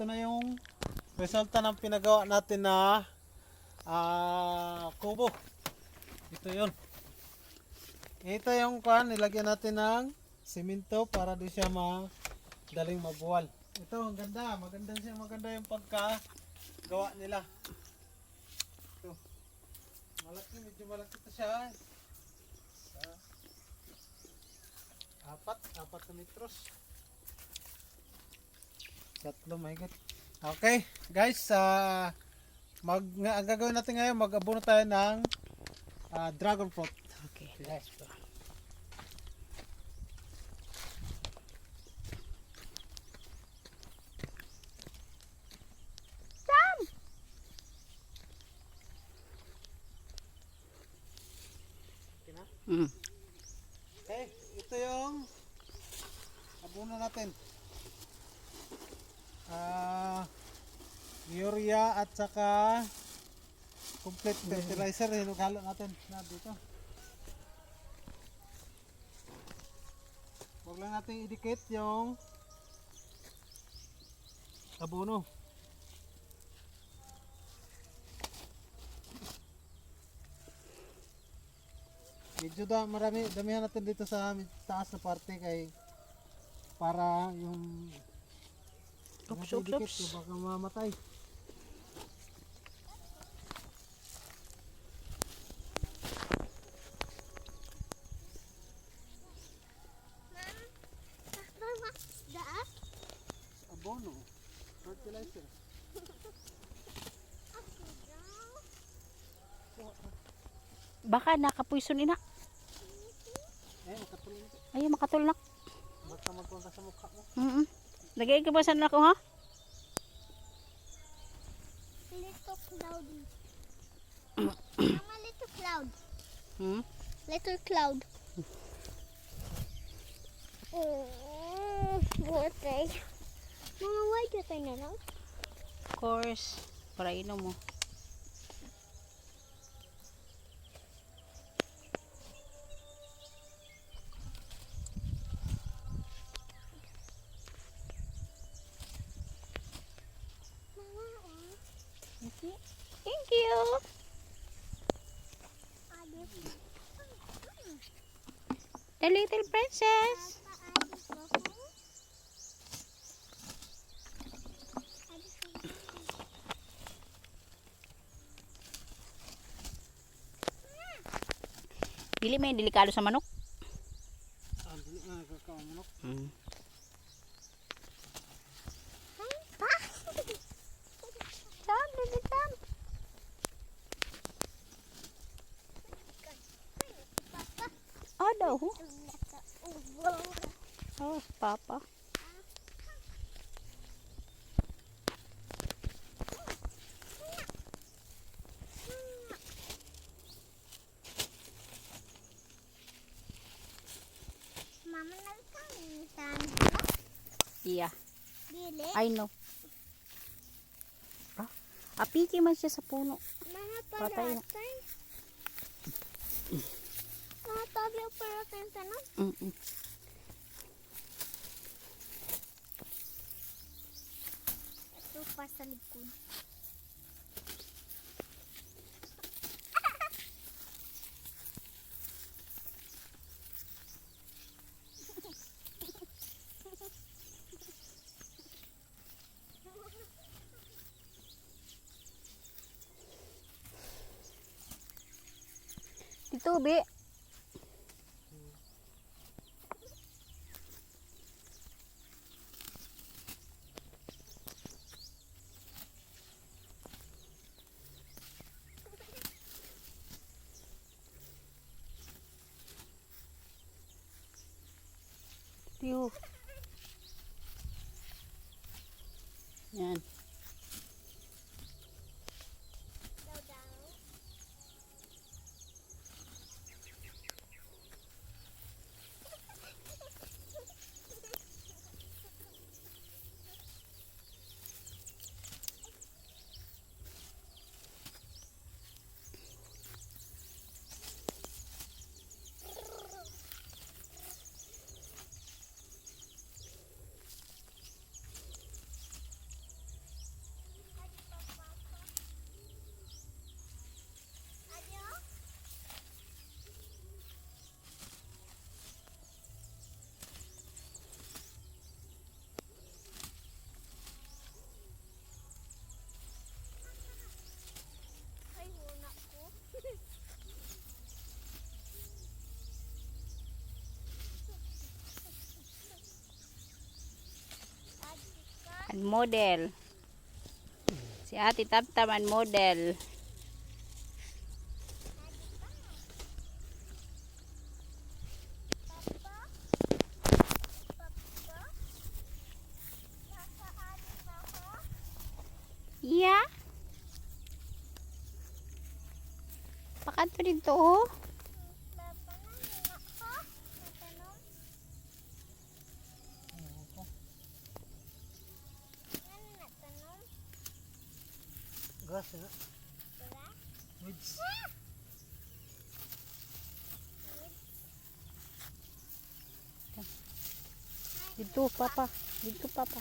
ito na yung resulta ng pinagawa natin na kubo. Ito yun. Ito yung nilagyan natin ng simento para di siya madaling mabuwal. Ito, ang ganda. Maganda yung pagkagawa nila. Ito. Medyo malaki ito siya. Apat na metros. 3, my God. Okay, guys, ang gagawin natin ngayon, mag-abono tayo ng dragon fruit. Okay, let's go. Okay na? Mm. Okay, ito yung abono natin. Urea at saka complete fertilizer, hinugalo natin na dito. Huwag lang natin idikit yung abono. Medyo damihan natin dito sa taas na parte kay para yung Oops. baka mamatay. Abono, fertilizer. Baka nakapuison ina. Makatulong. Ay, makatulnak. Baka magkuhan ka sa mukha mo. Lagay ka ba sa nako ha? Little cloudy. Mama, little cloud. Little cloud. Birthday. Mama, why do you think that? Of course, para inom mo. Okay. Thank you. The little princess. Dili may delikado sa manok. Dili nga kakamanok. Oh, daw. Oh, papa. Mama, nagkanitan. Yeah, Dili. I know. Apiki man siya sa puno. Mga Patay na. paratay. Mga tabi ang paratay sa nan. Ito pa sa likod. Dito, be. Tiyo. Yan. Ang model. Si Ate Tamtam ang model. Yeah. Pakanto dito oh. Grass na. Weeds. Dito papa. Dito papa.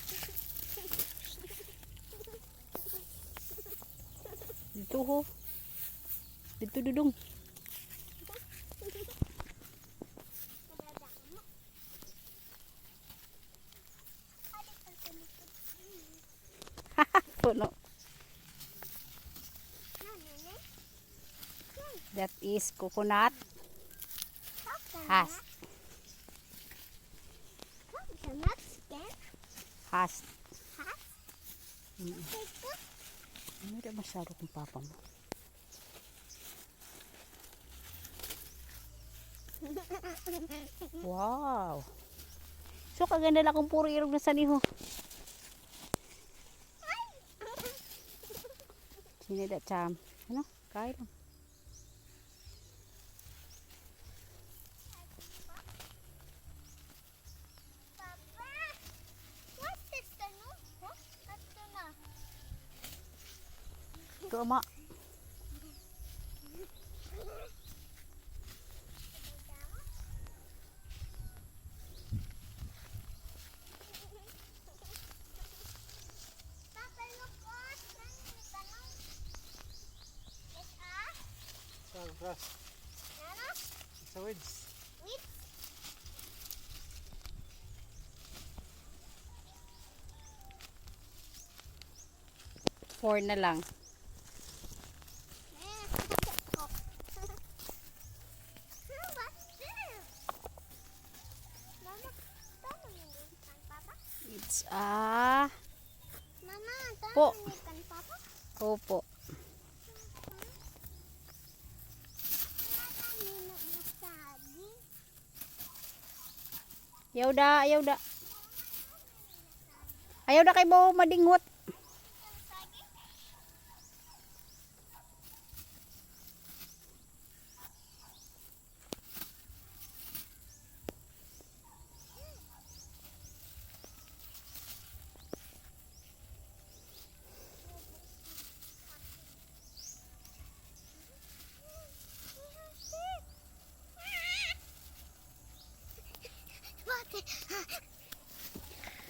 Dito ho. Dito dudong. Puno. That is coconut has. Has. Ano rin masyado kung papa mo? Wow. So kaganda lang kung puro irog na saniho. Sini that cham. Ano? Kain lang. Ito ama. Saan grass? Sa weeds. Four na lang. It's a po. Opo. Ayaw da, ayaw da. Ayaw da kay mo madingot.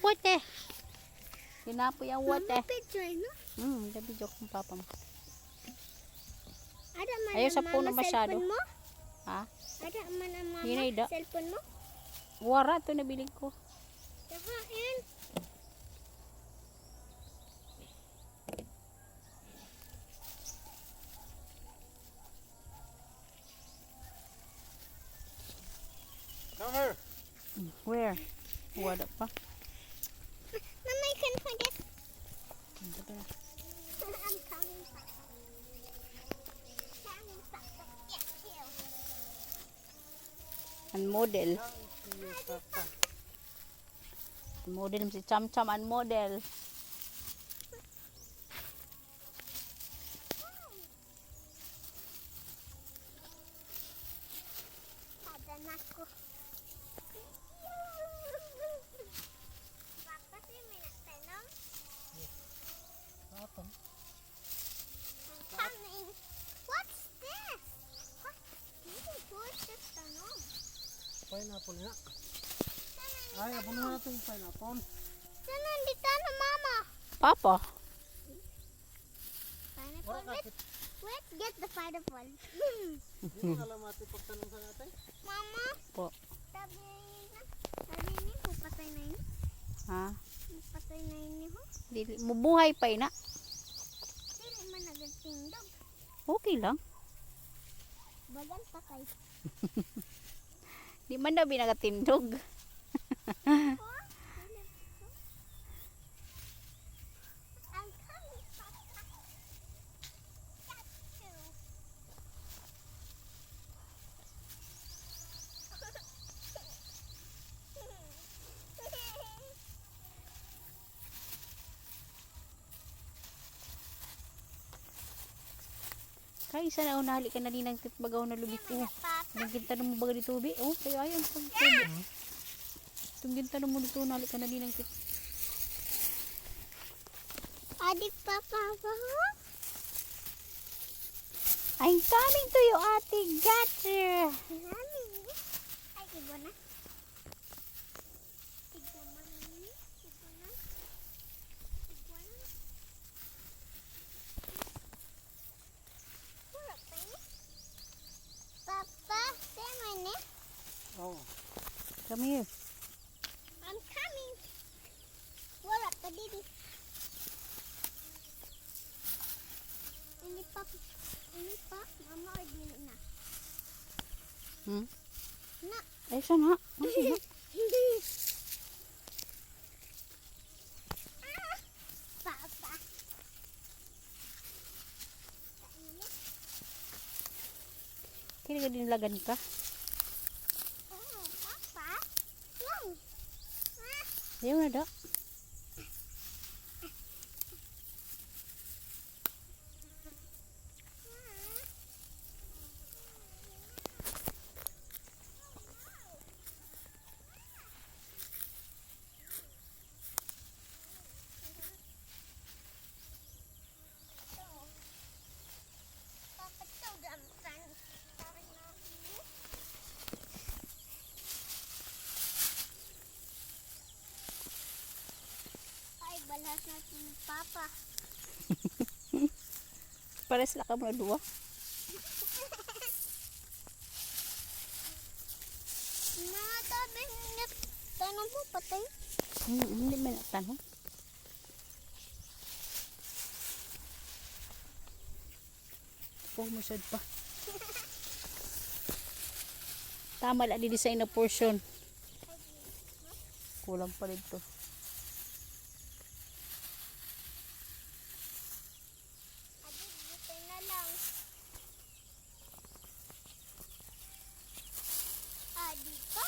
Wate. Hinapo yung wate. Picture, no? Dabi joke ng papa mo. Ada man Ayaw ang sa puno mama masyado. cellphone mo? Ha? Ada man ang mama Yun ay da. cellphone mo? Wara to nabilig ko. Kahain. Come here. Where? Wala pa. Mama, I can find it. Ano ba? I'm coming back. Coming back to get you. Ang model. Ang model si Cham Cham ang model. Sadan ako. Papa, si may nagtanong. Atom. I'm coming. What's this? What? What's this tanong? Pineapple nga. Ay, abuno natin yung pineapple. Saan nandito na mama? Papa. Pineapple. Wala kakit. Let's get the pineapple. Hindi mo alam natin pagtanong sa natin. Mama, Po. sabi na. Sabi ni, pupatay na yun. Ha? Pupatay na yun ho. Dili mubuhay pa ina. Dili man nagatindog. Okay lang. Bagan patay. Di man daw binagatindog. Kaya isa na unahali ka na din ng titbagaw na lubik ko. Papa. Nagkinta mo baga dito ubi. Oh, kayo ayun. Pagtubi. Tungginta mo dito unahali ka na din ng tit. Adik papa ba? I'm coming to you, ate. Gotcha. Mami. Ay, ibo na. Ibo na. Ibo na. Ibo na. Wala pa ini. Papa, say my name. Oh. Come here. I'm coming. Wala pa dito. Ini pa. Ini pa. Mama or dili na. Hmm? Na. Ay, saan ha? Ay, Ah, Papa. kaya ka din lagan ka. Oh, Papa. Lang. Ah. Ayaw na da. Papa, ito dampan. Parang na. Ay, balas natin ni Papa. Pares lang ka mo na duwa. Mga tabi niya. Tanong mo, patay. Hindi man natanong. Pumusad pa. Tama lang di-design na portion. Kulang pa dito. Adi, dito na lang. Adi ka?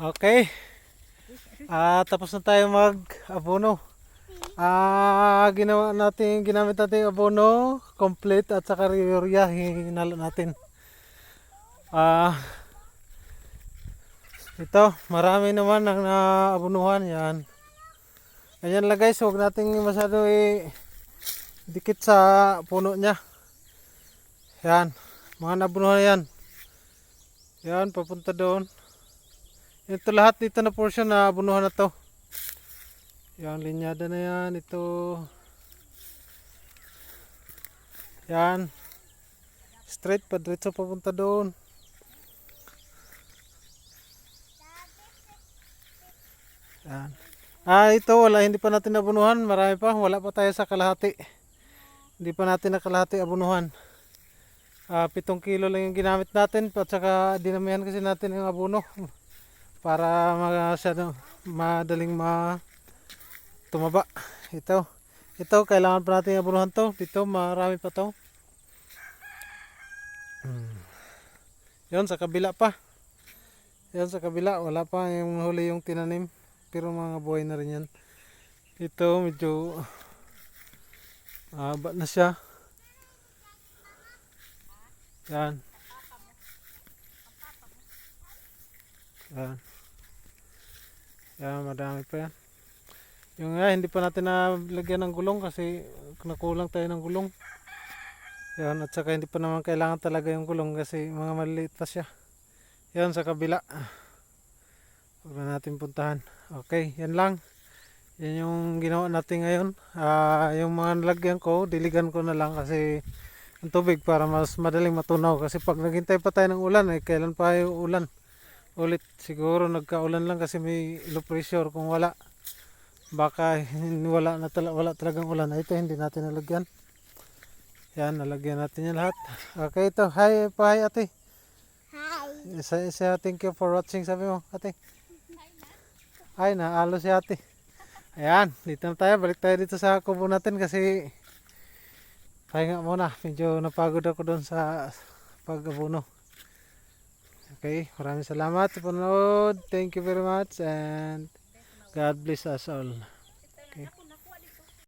Okay. Tapos na tayo mag-abono. Ginamit natin yung abono, complete at saka urea, hinalo natin. Ito, marami naman ang naabunuhan yan. Ayan lang guys, huwag natin masyado dikit sa puno niya. Yan, mga nabunuhan yan. Yan, papunta doon. Ito lahat dito na portion na abunuhan na to. Yan, linyada na yan. Ito. Yan. Straight pa, diretso papunta doon. Yan. Ito wala, hindi pa natin abunuhan. Marami pa, wala pa tayo sa kalahati. Hindi pa natin nakalahati abunuhan. 7 kilo lang yung ginamit natin. At saka dinamihan kasi natin yung abuno. Para madaling tumaba. Ito kailangan pa natin abunuhan to. Dito marami pa to. Yun sa kabila pa. Yan sa kabila wala pa yung huli yung tinanim. Pero mga buhay na rin yan. Ito medyo haba na siya. Yan. Yan. Yan, madami pa yan. Yung hindi pa natin nalagyan ng gulong kasi nakulang tayo ng gulong. Yan, at saka hindi pa naman kailangan talaga yung gulong kasi mga maliliit pa siya. Yan sa kabila. Huwag na natin puntahan. Okay, yan lang. Yan yung ginawa natin ngayon. Yung mga nalagyan ko, diligan ko na lang kasi ang tubig para mas madaling matunaw. Kasi pag naghintay pa tayo ng ulan, kailan pa yung ulan? Ulit siguro nagkaulan lang kasi may low pressure. Kung wala, baka wala talagang ulan. Ito hindi natin nalagyan. Yan, nalagyan natin yan lahat. Okay, ito. Hi ate. Hi. Thank you for watching, sabi mo ate. Ay, naalo si ate. Ayan, dito na tayo. Balik tayo dito sa kubo natin kasi pahinga muna. Medyo napagod ako doon sa pag-abono. Okay, maraming salamat sa panonood. Thank you very much and God bless us all.